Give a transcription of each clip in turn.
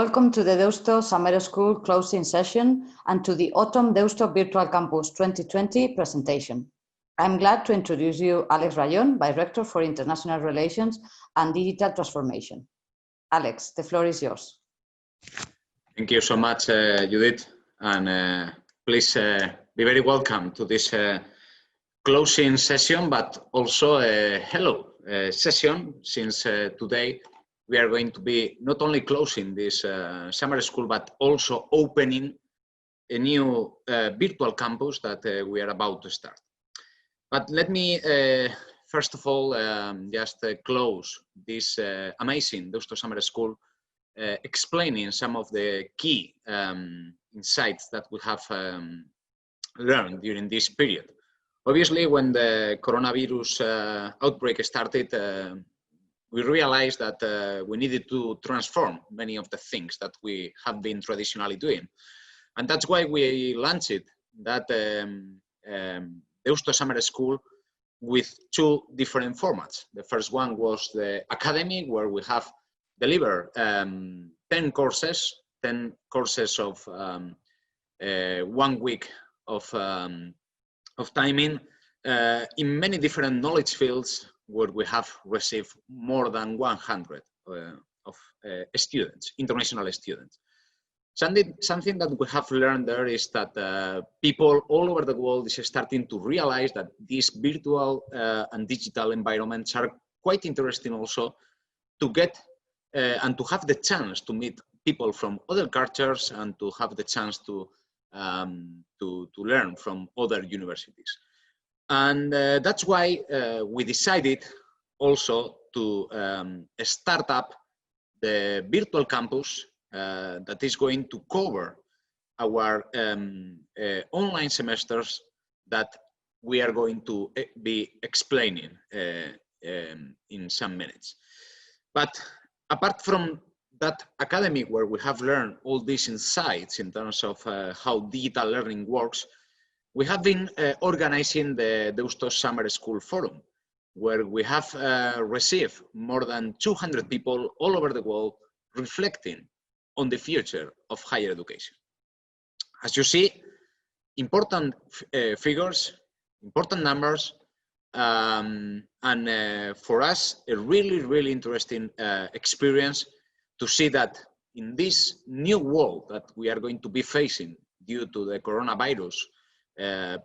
Welcome to the Deusto Summer School closing session and to the Autumn Deusto Virtual Campus 2020 presentation. I'm glad to introduce you Alex Rayón, Vice-rector for International Relations and Digital Transformation. Alex, the floor is yours. Thank you so much, Judith, and please be very welcome to this closing session, but also a hello session, since today we are going to be not only closing this summer school, but also opening a new virtual campus that we are about to start. But let me, first of all, just close this amazing Deusto Summer School explaining some of the key insights that we have learned during this period. Obviously, when the coronavirus outbreak started, we realized that we needed to transform many of the things that we have been traditionally doing. And that's why we launched that Deusto Summer School with two different formats. The first one was the academy, where we have delivered 10 courses of 1 week of timing in many different knowledge fields, where we have received more than 100 of students, international students. Something that we have learned there is that people all over the world is starting to realize that these virtual and digital environments are quite interesting also to get and to have the chance to meet people from other cultures and to have the chance to learn from other universities. And that's why we decided also to start up the virtual campus that is going to cover our online semesters that we are going to be explaining in some minutes. But apart from that academy, where we have learned all these insights in terms of how digital learning works, we have been organizing the Deusto Summer School Forum, where we have received more than 200 people all over the world reflecting on the future of higher education. As you see, important figures, important numbers, and for us, a really, really interesting experience to see that in this new world that we are going to be facing due to the coronavirus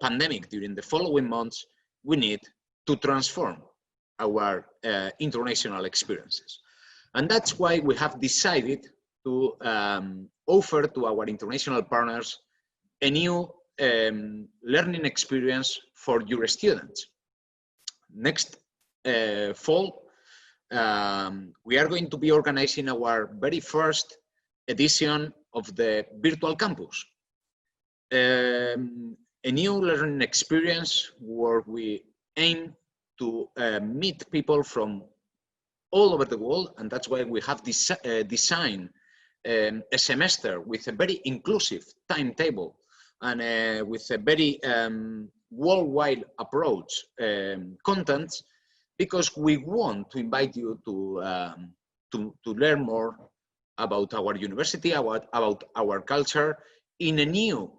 pandemic during the following months, we need to transform our international experiences. And that's why we have decided to offer to our international partners a new learning experience for your students. Next fall, we are going to be organizing our very first edition of the virtual campus. A new learning experience where we aim to meet people from all over the world, and that's why we have designed a semester with a very inclusive timetable and with a very worldwide approach content, because we want to invite you to learn more about our university, about our culture in a new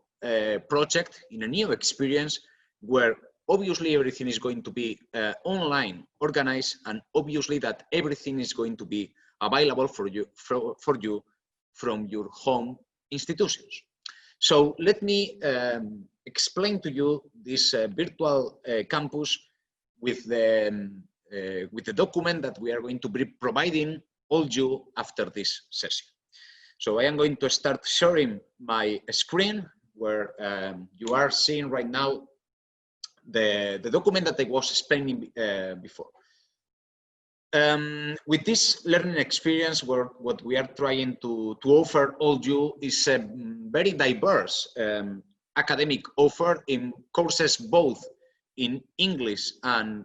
project, in a new experience, where obviously everything is going to be online organized, and obviously that everything is going to be available for you from your home institutions. So let me explain to you this virtual campus with the document that we are going to be providing all you after this session. So I am going to start sharing my screen, where you are seeing right now the document that I was explaining before. With this learning experience, what we are trying to offer all you is a very diverse academic offer in courses both in English and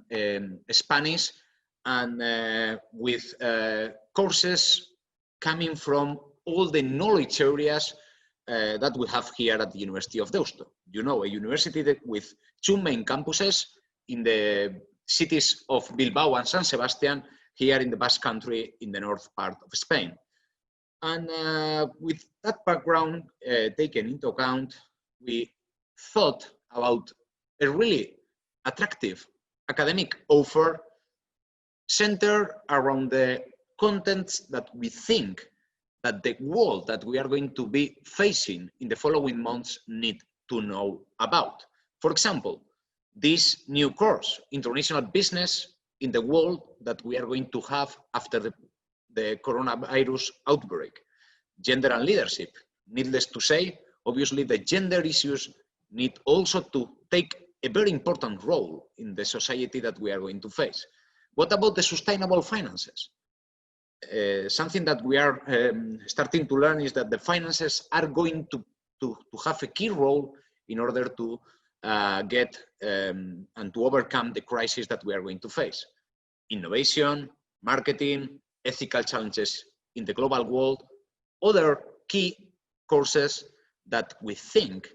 Spanish, and with courses coming from all the knowledge areas that we have here at the University of Deusto. You know, a university with two main campuses in the cities of Bilbao and San Sebastian, here in the Basque Country in the north part of Spain. And with that background taken into account, we thought about a really attractive academic offer centered around the contents that we think that the world that we are going to be facing in the following months need to know about. For example, this new course, International Business in the World, that we are going to have after the coronavirus outbreak. Gender and leadership. Needless to say, obviously the gender issues need also to take a very important role in the society that we are going to face. What about the sustainable finances? Something that we are starting to learn is that the finances are going to have a key role in order to get and to overcome the crisis that we are going to face. Innovation, marketing, ethical challenges in the global world, other key courses that we think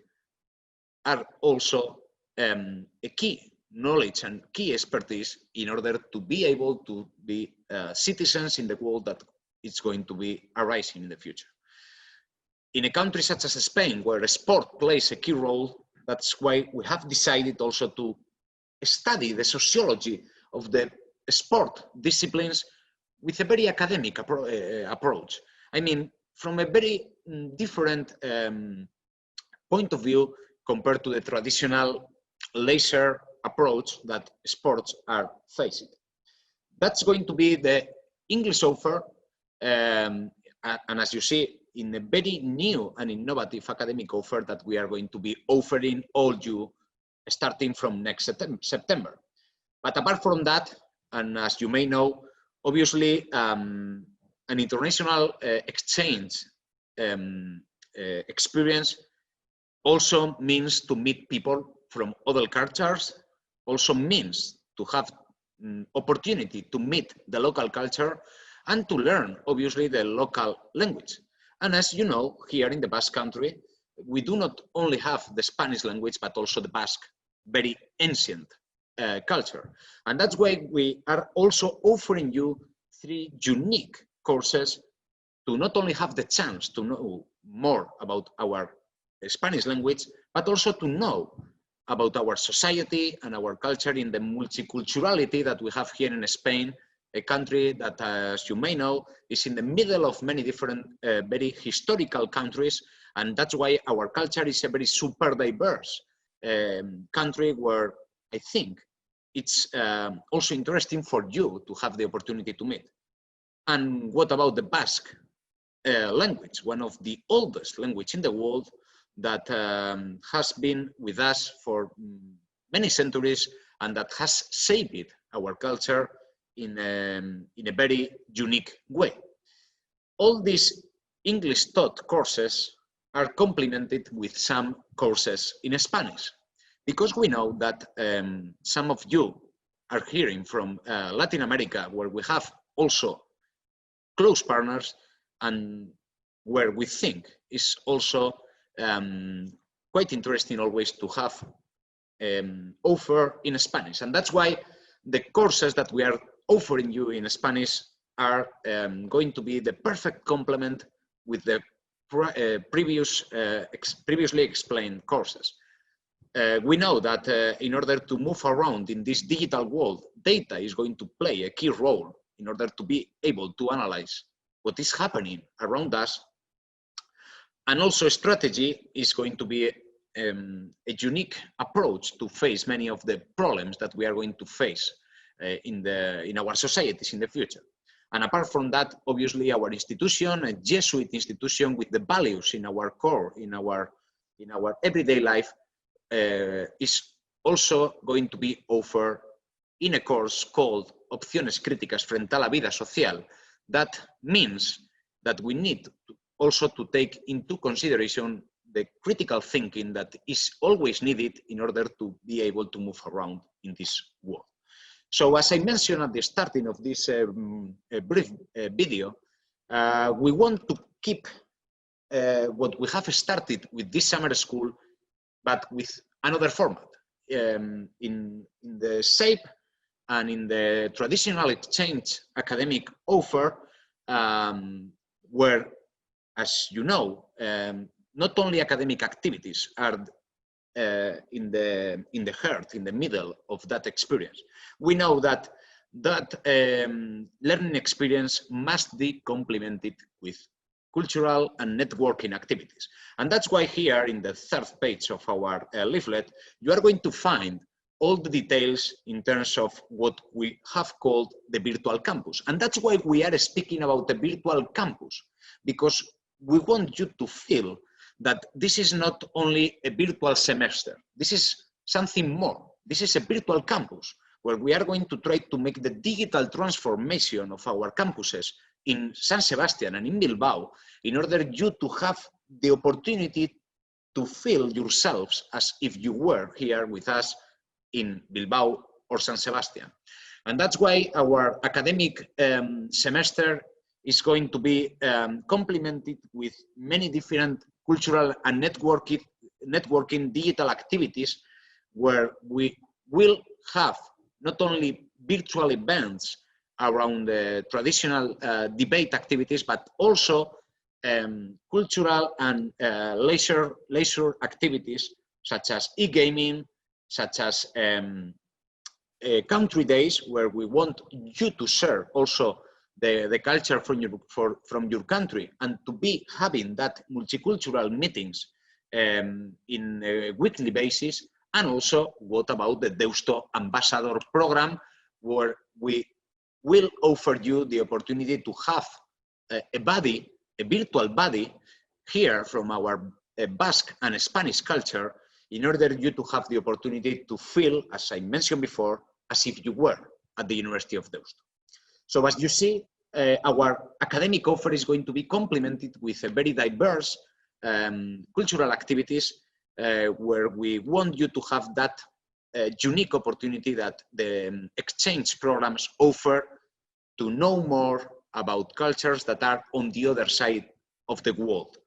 are also a key knowledge and key expertise in order to be able to be citizens in the world that is going to be arising in the future. In a country such as Spain, where sport plays a key role, that's why we have decided also to study the sociology of the sport disciplines with a very academic approach. I mean, from a very different point of view compared to the traditional leisure approach that sports are facing. That's going to be the English offer, and as you see, in a very new and innovative academic offer that we are going to be offering all you starting from next September. But apart from that, and as you may know, obviously an international exchange experience also means to meet people from other cultures, also means to have opportunity to meet the local culture and to learn, obviously, the local language. And as you know, here in the Basque Country, we do not only have the Spanish language, but also the Basque, very ancient culture. And that's why we are also offering you 3 unique courses to not only have the chance to know more about our Spanish language, but also to know about our society and our culture in the multiculturality that we have here in Spain, a country that, as you may know, is in the middle of many different, very historical countries. And that's why our culture is a very super diverse country where I think it's also interesting for you to have the opportunity to meet. And what about the Basque language, one of the oldest language in the world that has been with us for many centuries and that has shaped our culture in a very unique way. All these English taught courses are complemented with some courses in Spanish, because we know that some of you are hearing from Latin America, where we have also close partners and where we think is also quite interesting always to have offer in Spanish. And that's why the courses that we are offering you in Spanish are going to be the perfect complement with the previously explained courses. We know that in order to move around in this digital world, data is going to play a key role in order to be able to analyze what is happening around us. And also strategy is going to be a unique approach to face many of the problems that we are going to face in our societies in the future. And apart from that, obviously our institution, a Jesuit institution with the values in our core, in our everyday life, is also going to be offered in a course called Opciones Críticas frente a la vida social. That means that we need also to take into consideration the critical thinking that is always needed in order to be able to move around in this world. So as I mentioned at the starting of this brief video, we want to keep what we have started with this summer school, but with another format, in the shape and in the traditional exchange academic offer, where as you know, not only academic activities are in the heart, in the middle of that experience. We know that learning experience must be complemented with cultural and networking activities. And that's why here in the third page of our leaflet, you are going to find all the details in terms of what we have called the virtual campus. And that's why we are speaking about the virtual campus, because we want you to feel that this is not only a virtual semester, this is something more. This is a virtual campus where we are going to try to make the digital transformation of our campuses in San Sebastian and in Bilbao in order you to have the opportunity to feel yourselves as if you were here with us in Bilbao or San Sebastian. And that's why our academic semester is going to be complemented with many different cultural and networking digital activities where we will have not only virtual events around the traditional debate activities, but also cultural and leisure activities such as e-gaming, such as country days, where we want you to share also the culture from your country and to be having that multicultural meetings in a weekly basis. And also, what about the Deusto Ambassador Program, where we will offer you the opportunity to have a virtual buddy here from our Basque and Spanish culture in order you to have the opportunity to feel, as I mentioned before, as if you were at the University of Deusto. So as you see, our academic offer is going to be complemented with a very diverse cultural activities where we want you to have that unique opportunity that the exchange programs offer to know more about cultures that are on the other side of the world.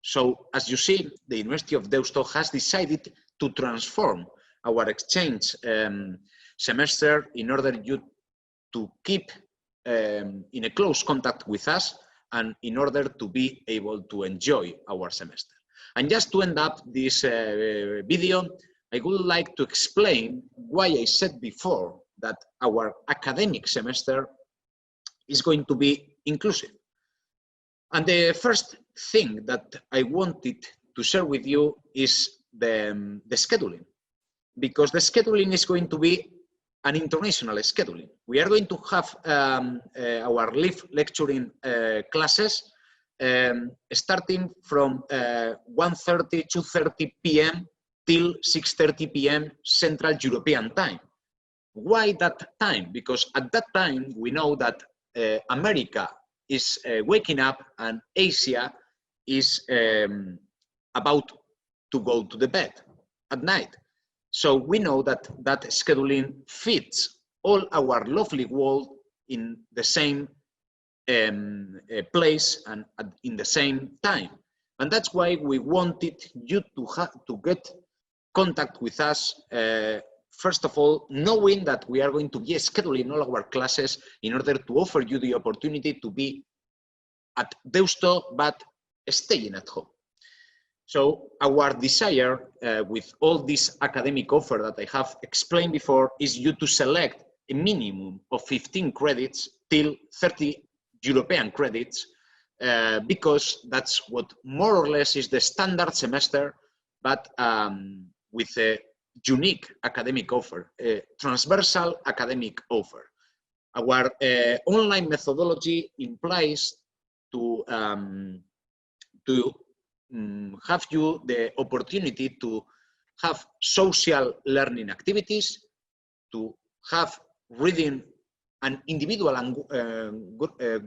So as you see, the University of Deusto has decided to transform our exchange semester in order you to keep in a close contact with us and in order to be able to enjoy our semester. And just to end up this video, I would like to explain why I said before that our academic semester is going to be inclusive. And the first thing that I wanted to share with you is the scheduling, because the scheduling is going to be an international scheduling. We are going to have our live lecturing classes starting from 1:30, 2:30 p.m. till 6:30 p.m. Central European time. Why that time? Because at that time, we know that America is waking up and Asia is about to go to the bed at night. So we know that that scheduling fits all our lovely world in the same place and in the same time. And that's why we wanted you to get contact with us, first of all, knowing that we are going to be scheduling all our classes in order to offer you the opportunity to be at Deusto, but staying at home. So our desire with all this academic offer that I have explained before is you to select a minimum of 15 credits till 30 European credits, because that's what more or less is the standard semester, but with a unique academic offer, a transversal academic offer. Our online methodology implies to have you the opportunity to have social learning activities, to have reading and individual and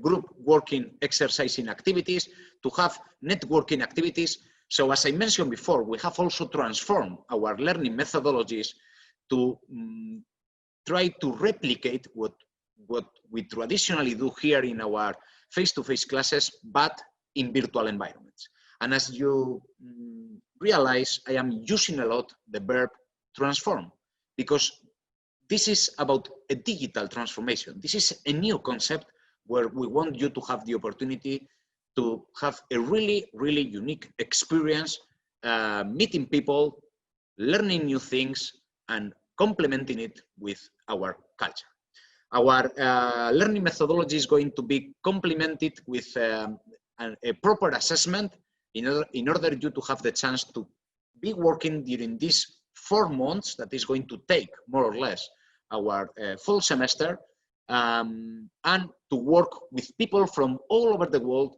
group working exercising activities, to have networking activities. So as I mentioned before, we have also transformed our learning methodologies to try to replicate what we traditionally do here in our face-to-face classes, but in virtual environments. And as you realize, I am using a lot the verb transform, because this is about a digital transformation. This is a new concept where we want you to have the opportunity to have a really, really unique experience, meeting people, learning new things, and complementing it with our culture. Our learning methodology is going to be complemented with a proper assessment in order you to have the chance to be working during these 4 months that is going to take more or less our fall semester, and to work with people from all over the world,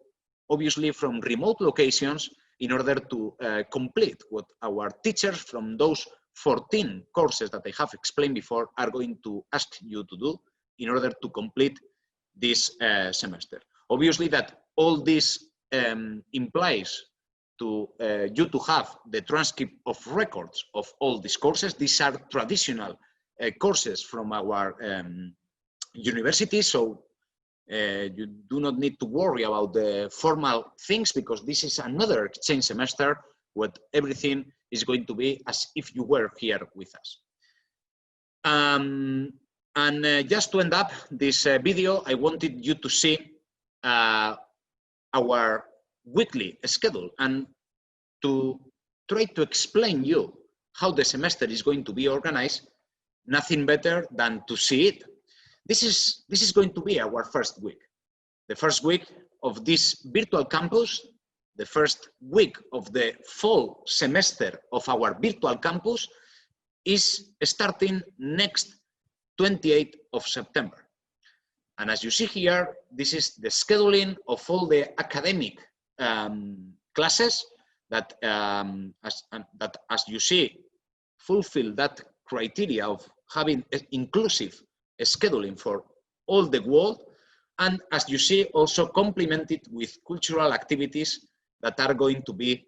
obviously from remote locations, in order to complete what our teachers from those 14 courses that I have explained before are going to ask you to do in order to complete this semester. Obviously that all this implies to you to have the transcript of records of all these courses. These are traditional courses from our university, so you do not need to worry about the formal things, because this is another exchange semester where everything is going to be as if you were here with us. Just to end up this video, I wanted you to see our weekly schedule and to try to explain you how the semester is going to be organized. Nothing better than to see it. This is going to be our first week. The first week of this virtual campus, the first week of the fall semester of our virtual campus is starting next 28th of September. And as you see here, this is the scheduling of all the academic classes that, as you see, fulfill that criteria of having inclusive scheduling for all the world, and as you see, also complemented with cultural activities that are going to be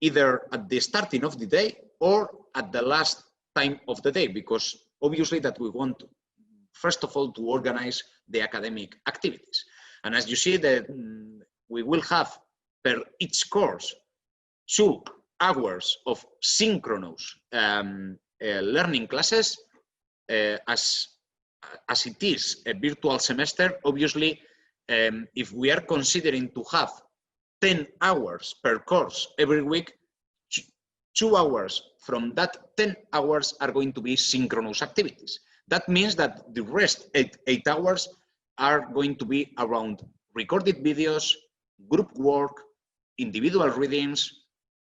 either at the starting of the day or at the last time of the day, because obviously that we want, first of all, to organize the academic activities. And as you see, that we will have per each course 2 hours of synchronous learning classes. As it is a virtual semester, obviously, if we are considering to have 10 hours per course every week, 2 hours from that 10 hours are going to be synchronous activities. That means that the rest 8 hours are going to be around recorded videos, group work, individual readings,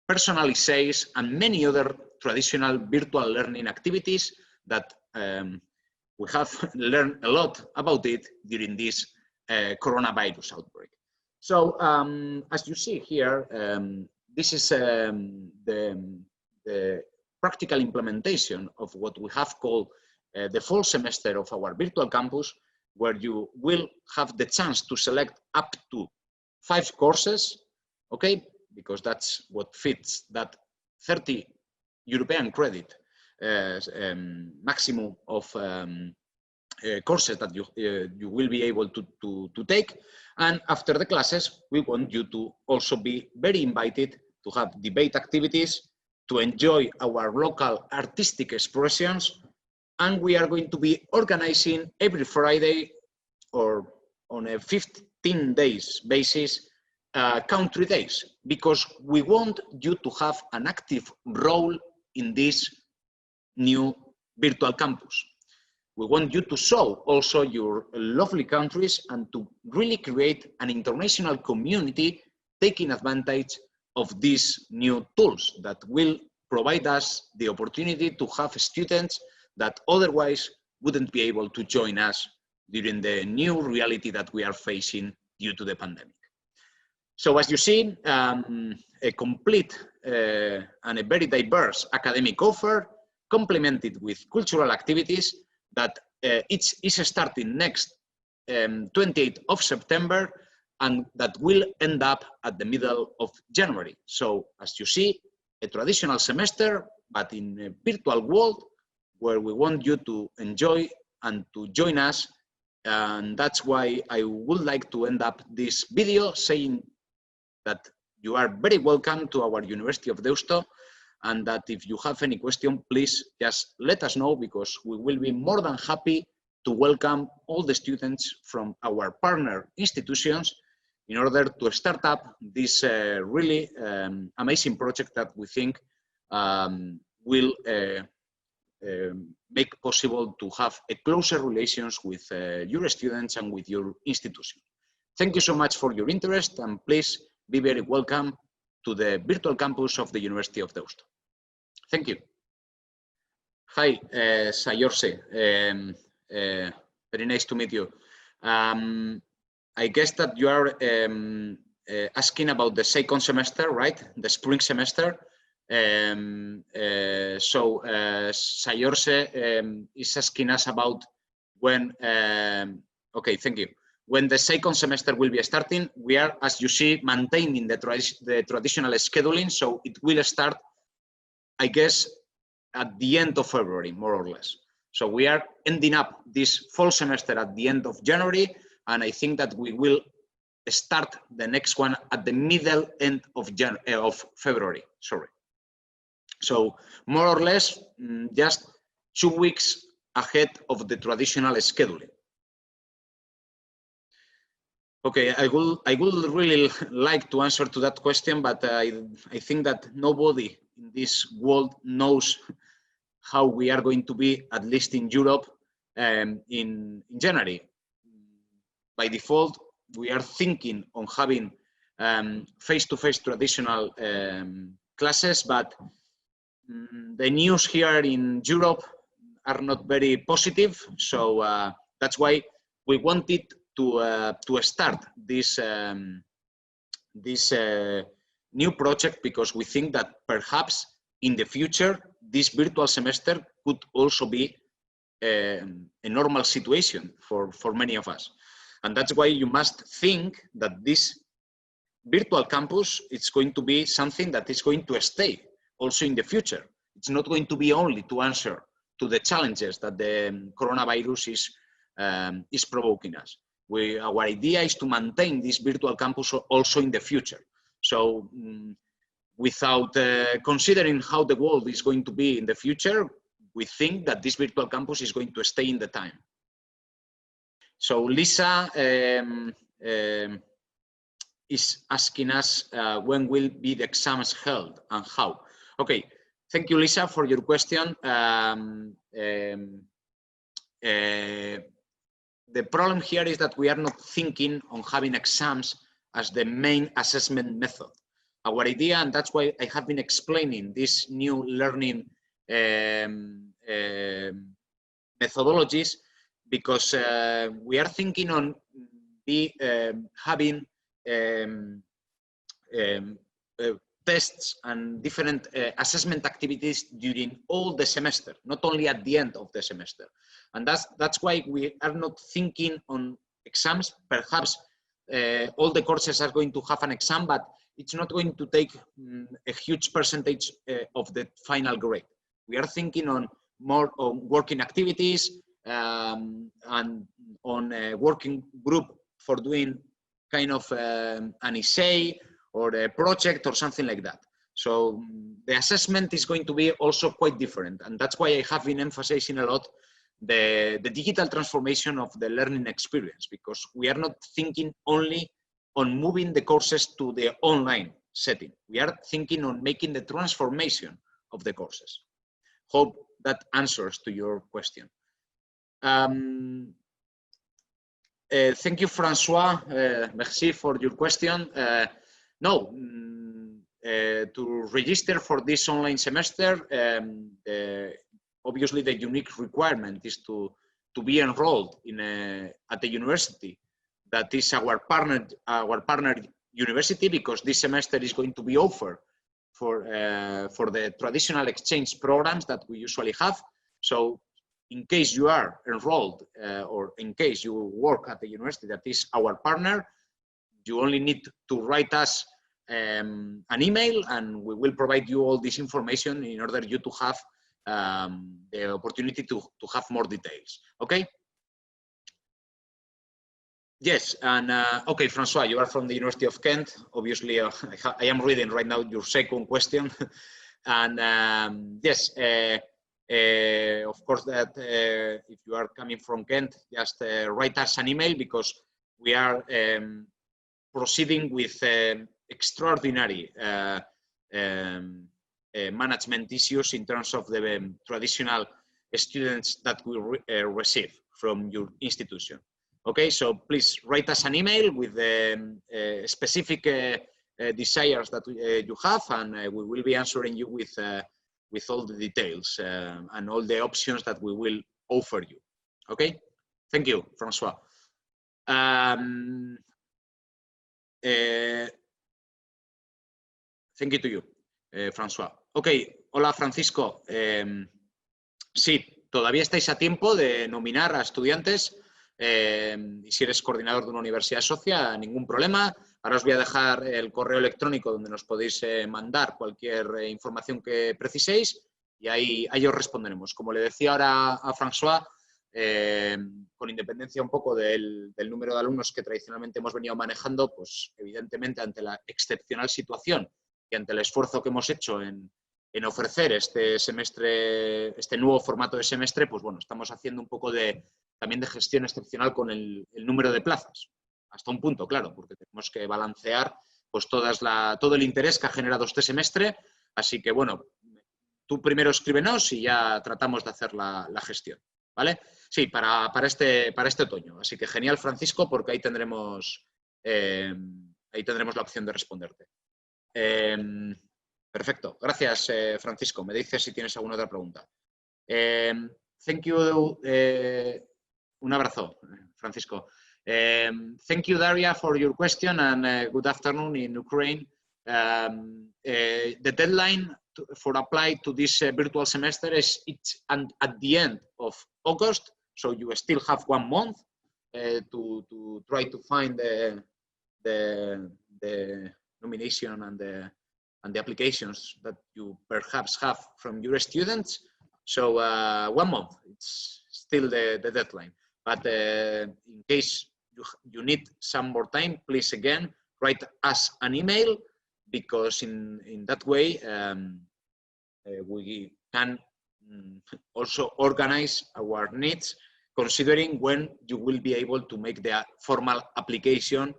personal essays, and many other traditional virtual learning activities that we have learned a lot about it during this coronavirus outbreak. So as you see here, this is the practical implementation of what we have called the fall semester of our virtual campus, where you will have the chance to select up to 5 courses, okay? Because that's what fits that 30 European credit maximum of courses that you will be able to take. And after the classes, we want you to also be very invited to have debate activities, to enjoy our local artistic expressions. And we are going to be organizing every Friday or on a 15 days basis country days, because we want you to have an active role in this new virtual campus. We want you to show also your lovely countries and to really create an international community taking advantage of these new tools that will provide us the opportunity to have students that otherwise wouldn't be able to join us during the new reality that we are facing due to the pandemic. So as you see, a complete and a very diverse academic offer complemented with cultural activities that is starting next 28th of September and that will end up at the middle of January. So as you see, a traditional semester, but in a virtual world where we want you to enjoy and to join us. And that's why I would like to end up this video saying that you are very welcome to our University of Deusto, and that if you have any question, please just let us know, because we will be more than happy to welcome all the students from our partner institutions in order to start up this really amazing project that we think will make possible to have a closer relations with your students and with your institution. Thank you so much for your interest, and please be very welcome to the virtual campus of the University of Deusto. Thank you. Hi, Sayorse. Very nice to meet you. I guess that you are asking about the second semester, right? The spring semester. Sayorse is asking us about when, okay, thank you. When the second semester will be starting. We are, as you see, maintaining the traditional scheduling, so it will start, I guess, at the end of February, more or less. So we are ending up this fall semester at the end of January, and I think that we will start the next one at the middle end of February, sorry. So more or less, just 2 weeks ahead of the traditional scheduling. Okay, I would really like to answer to that question, but I think that nobody in this world knows how we are going to be, at least in Europe, in January. By default, we are thinking on having face-to-face traditional classes, but the news here in Europe are not very positive. So that's why we wanted to start this new project, because we think that perhaps in the future this virtual semester could also be a normal situation for many of us. And that's why you must think that this virtual campus is going to be something that is going to stay also in the future. It's not going to be only to answer to the challenges that the coronavirus is provoking us. Our idea is to maintain this virtual campus also in the future. So without considering how the world is going to be in the future, we think that this virtual campus is going to stay in the time. So Lisa is asking us when will be the exams held and how. Okay, thank you, Lisa, for your question. The problem here is that we are not thinking on having exams as the main assessment method. Our idea, and that's why I have been explaining this new learning methodologies, because we are thinking on having tests and different assessment activities during all the semester, not only at the end of the semester. And that's why we are not thinking on exams. Perhaps all the courses are going to have an exam, but it's not going to take a huge percentage of the final grade. We are thinking on more on working activities and on a working group for doing kind of an essay or a project or something like that. So the assessment is going to be also quite different. And that's why I have been emphasizing a lot the digital transformation of the learning experience, because we are not thinking only on moving the courses to the online setting. We are thinking on making the transformation of the courses. Hope that answers to your question. Thank you, Francois. Merci for your question. No, to register for this online semester, obviously the unique requirement is to be enrolled in at the university that is our partner university, because this semester is going to be offered for the traditional exchange programs that we usually have. So in case you are enrolled or in case you work at the university that is our partner, you only need to write us an email, and we will provide you all this information in order you to have the opportunity to have more details. Okay? Yes, and okay, Francois, you are from the University of Kent. Obviously, I am reading right now your second question. And yes, of course, that if you are coming from Kent, just write us an email, because we are proceeding with extraordinary management issues in terms of the traditional students that we receive from your institution. Okay, so please write us an email with the specific desires that you have, and we will be answering you with all the details and all the options that we will offer you. Okay, thank you, Francois. Thank you to you, François. Ok, hola Francisco. Sí, todavía estáis a tiempo de nominar a estudiantes. Y si eres coordinador de una universidad socia, ningún problema. Ahora os voy a dejar el correo electrónico donde nos podéis mandar cualquier información que preciséis y ahí os responderemos. Como le decía ahora a François, con independencia un poco del número de alumnos que tradicionalmente hemos venido manejando, pues evidentemente ante la excepcional situación y ante el esfuerzo que hemos hecho en ofrecer este semestre, este nuevo formato de semestre, pues bueno, estamos haciendo un poco también de gestión excepcional con el número de plazas. Hasta un punto, claro, porque tenemos que balancear pues todo el interés que ha generado este semestre. Así que bueno, tú primero escríbenos y ya tratamos de hacer la gestión, ¿vale? Sí, para este otoño. Así que genial, Francisco, porque ahí tendremos la opción de responderte. Perfecto. Gracias, Francisco. Me dices si tienes alguna otra pregunta. Thank you. Un abrazo, Francisco. Thank you, Daria, for your question, and good afternoon in Ukraine. The deadline for apply to this virtual semester is at the end of August, so you still have 1 month to try to find the nomination and the applications that you perhaps have from your students. So 1 month, it's still the deadline. But in case you need some more time, please again write us an email, because in that way we can also organize our needs, considering when you will be able to make the formal application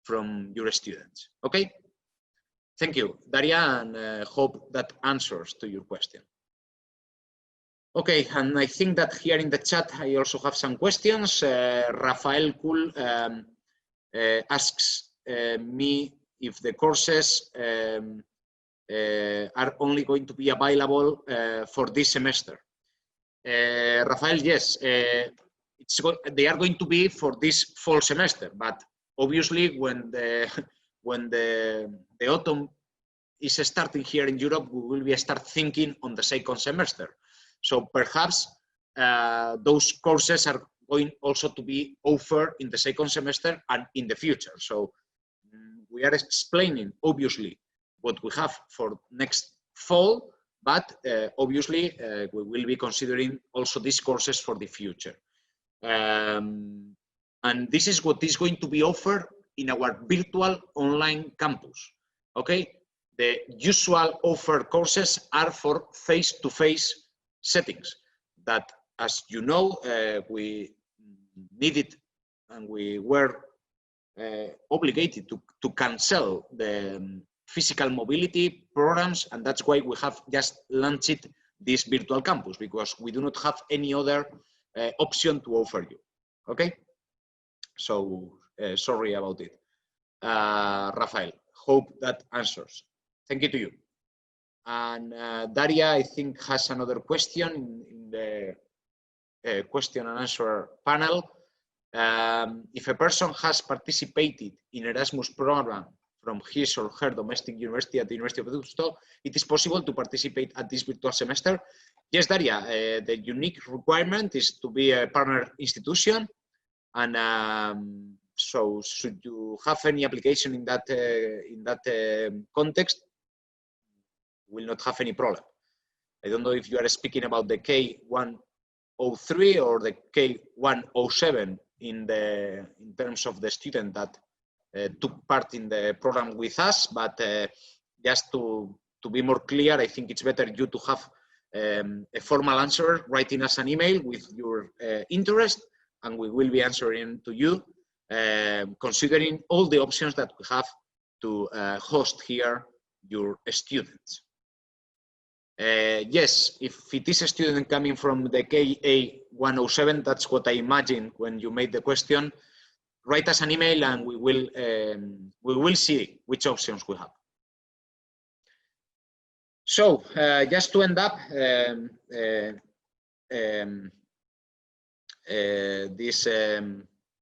from your students. Okay? Thank you, Daria, and hope that answers to your question. Okay, and I think that here in the chat I also have some questions. Rafael Kuhl asks me if the courses are only going to be available for this semester. Rafael, yes, they are going to be for this fall semester, but obviously when the autumn is starting here in Europe, we will start thinking on the second semester. So perhaps those courses are going also to be offered in the second semester and in the future. So we are explaining, obviously, what we have for next fall, but obviously we will be considering also these courses for the future. And this is what is going to be offered in our virtual online campus. Okay, the usual offered courses are for face-to-face settings that, as you know, we needed and we were obligated to cancel the physical mobility programs, and that's why we have just launched this virtual campus, because we do not have any other option to offer you. Okay, so sorry about it, Rafael. Hope that answers. Thank you to you. And Daria, I think, has another question in the question and answer panel. If a person has participated in Erasmus program from his or her domestic university at the University of Deusto, it is possible to participate at this virtual semester? Yes, Daria, the unique requirement is to be a partner institution, and so should you have any application in that context, will not have any problem. I don't know if you are speaking about the K103 or the K107 in terms of the student that took part in the program with us, but just to be more clear, I think it's better you to have a formal answer, writing us an email with your interest, and we will be answering to you considering all the options that we have to host here your students. Yes, if it is a student coming from the KA 107, that's what I imagined when you made the question. Write us an email and we will see which options we have. So just to end up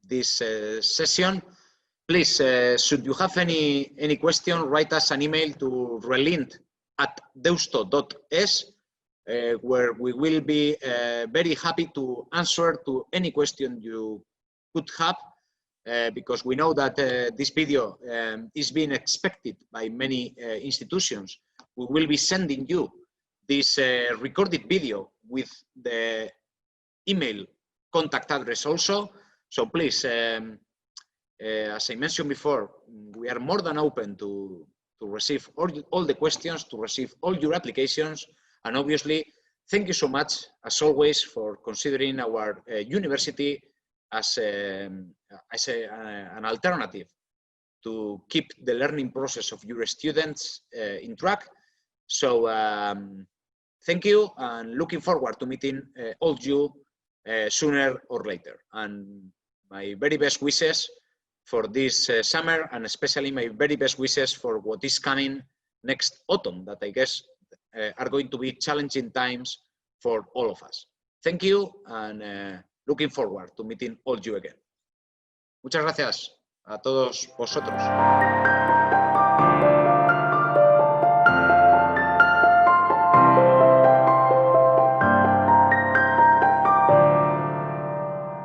this session, please, should you have any question, write us an email to relint@deusto.es, where we will be very happy to answer to any question you could have, because we know that this video is being expected by many institutions. We will be sending you this recorded video with the email contact address also. So please, as I mentioned before, we are more than open to receive all the questions, to receive all your applications. And obviously, thank you so much, as always, for considering our university as an alternative to keep the learning process of your students in track. So thank you, and looking forward to meeting all you sooner or later. And my very best wishes for this summer, and especially my very best wishes for what is coming next autumn, that I guess are going to be challenging times for all of us. Thank you, and looking forward to meeting all you again. Muchas gracias a todos vosotros.